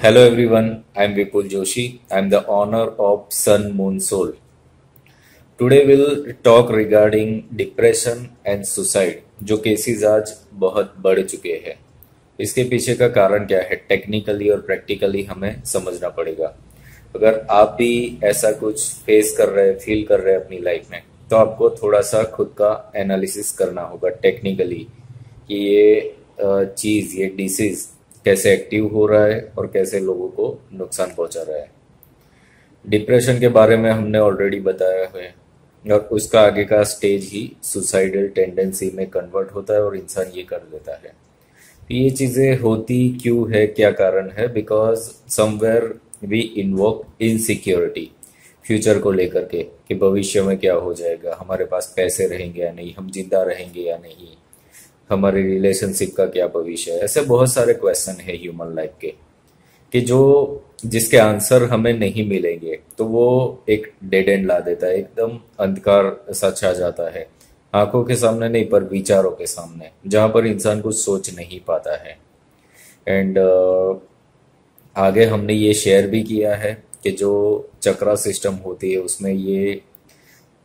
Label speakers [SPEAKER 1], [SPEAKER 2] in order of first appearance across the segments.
[SPEAKER 1] Hello everyone, I am Vipul Joshi. I am the owner of Sun Moon Soul. Today we'll talk regarding depression and suicide, जो cases आज बहुत बढ़ चुके हैं। इसके पीछे का कारण क्या है, टेक्निकली और प्रैक्टिकली हमें समझना पड़ेगा। अगर आप भी ऐसा कुछ फेस कर रहे हैं, फील कर रहे हैं अपनी लाइफ में, तो आपको थोड़ा सा खुद का एनालिसिस करना होगा टेक्निकली कि ये चीज़, ये डिसीज कैसे एक्टिव हो रहा है और कैसे लोगों को नुकसान पहुंचा रहा है। डिप्रेशन के बारे में हमने ऑलरेडी बताया है और उसका आगे का स्टेज ही सुसाइडल टेंडेंसी में कन्वर्ट होता है और इंसान ये कर देता है। तो ये चीज़ें होती क्यों है, क्या कारण है? Because somewhere we invoke insecurity, future को लेकर के कि भविष्य में क्या हो जाएगा, हमारे पास पैसे रहेंगे या नहीं, हम जिंदा रहेंगे या नहीं, हमारे रिलेशनशिप का क्या भविष्य है। ऐसे बहुत सारे क्वेश्चन है ह्यूमन लाइफ के कि जो जिसके आंसर हमें नहीं मिलेंगे तो वो एक डेड एंड ला देता है, एकदम अंधकार सा छा जाता है, आंखों के सामने नहीं पर विचारों के सामने, जहां पर इंसान कुछ सोच नहीं पाता है। एंड आगे हमने ये शेयर भी किया है कि जो चक्रा सिस्टम होती है उसमें ये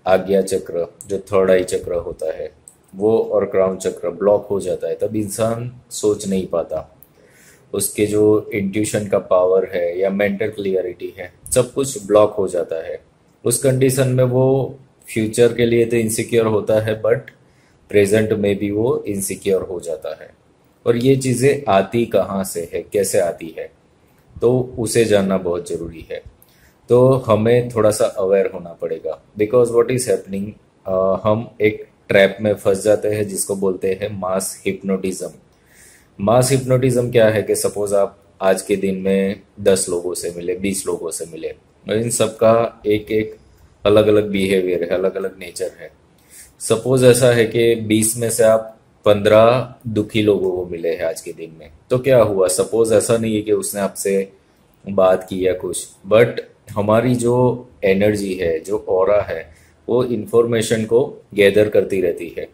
[SPEAKER 1] आज्ञा चक्र, जो थर्ड आई चक्र होता है वो, और क्राउन चक्र ब्लॉक हो जाता है, तब इंसान सोच नहीं पाता। उसके जो इंट्यूशन का पावर है या मेंटल क्लियरिटी है, सब कुछ ब्लॉक हो जाता है। उस कंडीशन में वो फ्यूचर के लिए तो इनसिक्योर होता है, बट प्रेजेंट में भी वो इनसिक्योर हो जाता है। और ये चीज़ें आती कहाँ से है, कैसे आती है, तो उसे जानना बहुत ज़रूरी है। तो हमें थोड़ा सा अवेयर होना पड़ेगा, बिकॉज व्हाट इज हैपनिंग, हम एक ट्रैप में फंस जाते हैं जिसको बोलते हैं मास हिप्नोटिज्म। मास हिप्नोटिज्म क्या है कि सपोज आप आज के दिन में 10 लोगों से मिले, 20 लोगों से मिले, और इन सबका एक एक अलग अलग बिहेवियर है, अलग अलग नेचर है। सपोज ऐसा है कि 20 में से आप 15 दुखी लोगों को मिले हैं आज के दिन में, तो क्या हुआ? सपोज ऐसा नहीं है कि उसने आपसे बात की या कुछ, बट हमारी जो एनर्जी है, जो ऑरा है, वो इंफॉर्मेशन को गैदर करती रहती है।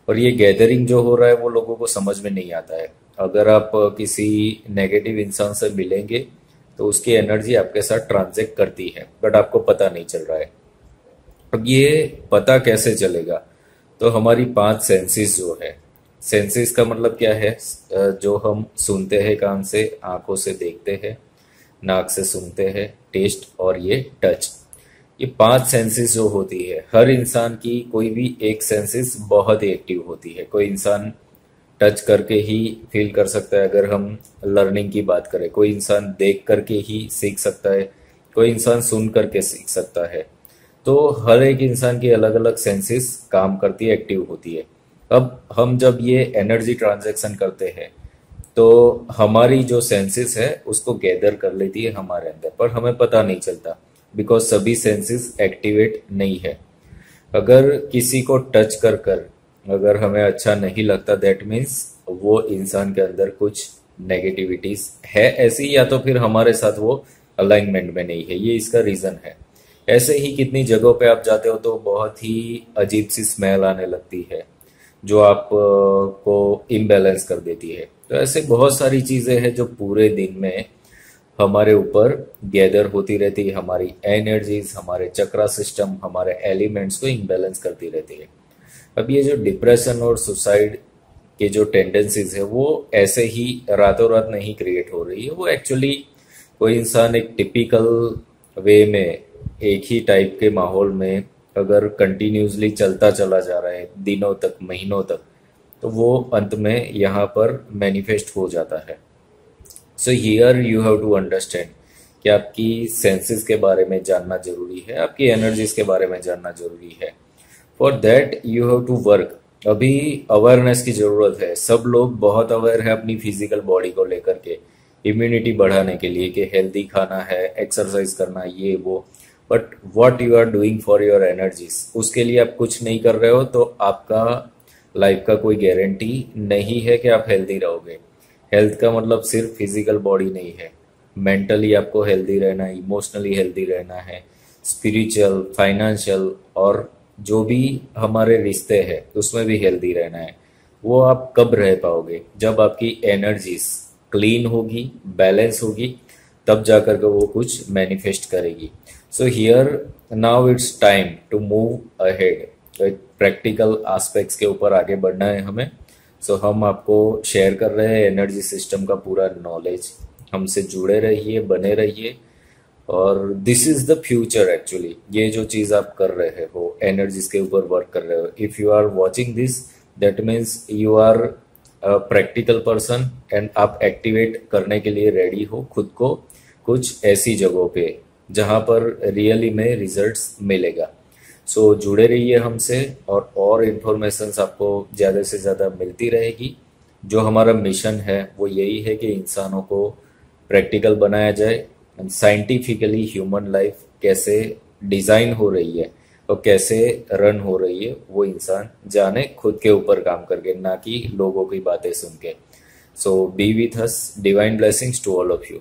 [SPEAKER 1] और ये गैदरिंग जो हो रहा है वो लोगों को समझ में नहीं आता है। अगर आप किसी नेगेटिव इंसान से मिलेंगे तो उसकी एनर्जी आपके साथ ट्रांजेक्ट करती है, बट आपको पता नहीं चल रहा है। अब ये पता कैसे चलेगा? तो हमारी 5 सेंसेस जो है, सेंसेस का मतलब क्या है? जो हम सुनते हैं कान से, आंखों से देखते हैं, नाक से सूंघते हैं, टेस्ट और ये टच, ये 5 सेंसेस जो होती है, हर इंसान की कोई भी एक सेंसेस बहुत ही एक्टिव होती है। कोई इंसान टच करके ही फील कर सकता है, अगर हम लर्निंग की बात करें, कोई इंसान देख करके ही सीख सकता है, कोई इंसान सुन करके सीख सकता है। तो हर एक इंसान की अलग अलग सेंसेस काम करती है, एक्टिव होती है। अब हम जब ये एनर्जी ट्रांजैक्शन करते हैं तो हमारी जो सेंसेस है उसको गैदर कर लेती है हमारे अंदर, पर हमें पता नहीं चलता, बिकॉज सभी सेंसेस एक्टिवेट नहीं है। अगर किसी को टच कर कर अगर हमें अच्छा नहीं लगता, दैट मीन्स वो इंसान के अंदर कुछ नेगेटिविटीज है ऐसी, या तो फिर हमारे साथ वो अलाइनमेंट में नहीं है, ये इसका रीजन है। ऐसे ही कितनी जगहों पे आप जाते हो तो बहुत ही अजीब सी स्मेल आने लगती है जो आप को इम्बैलेंस कर देती है। तो ऐसे बहुत सारी चीजें हैं जो पूरे दिन में हमारे ऊपर गैदर होती रहती है, हमारी एनर्जीज, हमारे चक्रा सिस्टम, हमारे एलिमेंट्स को इम्बैलेंस करती रहती है। अब ये जो डिप्रेशन और सुसाइड के जो टेंडेंसीज है वो ऐसे ही रातों रात नहीं क्रिएट हो रही है। वो एक्चुअली कोई इंसान एक टिपिकल वे में, एक ही टाइप के माहौल में अगर कंटिन्यूसली चलता चला जा रहा है दिनों तक, महीनों तक, तो वो अंत में यहाँ पर मैनिफेस्ट हो जाता है। So here you have to understand कि आपकी सेंसेस के बारे में जानना जरूरी है, आपकी एनर्जीज के बारे में जानना जरूरी है। For that you have to work. अभी अवेयरनेस की जरूरत है। सब लोग बहुत अवेयर है अपनी फिजिकल बॉडी को लेकर के, इम्यूनिटी बढ़ाने के लिए कि हेल्दी खाना है, एक्सरसाइज करना, ये वो, but what you are doing for your energies, उसके लिए आप कुछ नहीं कर रहे हो तो आपका लाइफ का कोई गारंटी नहीं है कि आप हेल्दी रहोगे। हेल्थ का मतलब सिर्फ फिजिकल बॉडी नहीं है, मेंटली आपको हेल्दी रहना है, इमोशनली हेल्दी रहना है, स्पिरिचुअल, फाइनेंशियल और जो भी हमारे रिश्ते हैं उसमें भी हेल्दी रहना है। वो आप कब रह पाओगे? जब आपकी एनर्जीज क्लीन होगी, बैलेंस होगी, तब जाकर के वो कुछ मैनिफेस्ट करेगी। So here now it's time to move ahead, तो एक प्रैक्टिकल एस्पेक्ट्स के ऊपर आगे बढ़ना है हमें। सो हम आपको शेयर कर रहे हैं एनर्जी सिस्टम का पूरा नॉलेज। हमसे जुड़े रहिए, बने रहिए, और this is the future actually. ये जो चीज़ आप कर रहे हो, एनर्जीज के ऊपर वर्क कर रहे हो, if you are watching this that means you are practical person and आप एक्टिवेट करने के लिए रेडी हो खुद को कुछ ऐसी जगहों पे जहाँ पर रियली में रिजल्ट्स मिलेगा। सो जुड़े रहिए हमसे, और इन्फॉर्मेशंस आपको ज़्यादा से ज़्यादा मिलती रहेगी। जो हमारा मिशन है वो यही है कि इंसानों को प्रैक्टिकल बनाया जाए, साइंटिफिकली ह्यूमन लाइफ कैसे डिज़ाइन हो रही है और कैसे रन हो रही है वो इंसान जाने, खुद के ऊपर काम करके, ना कि लोगों की बातें सुन के। So be with us, divine blessings to all of you.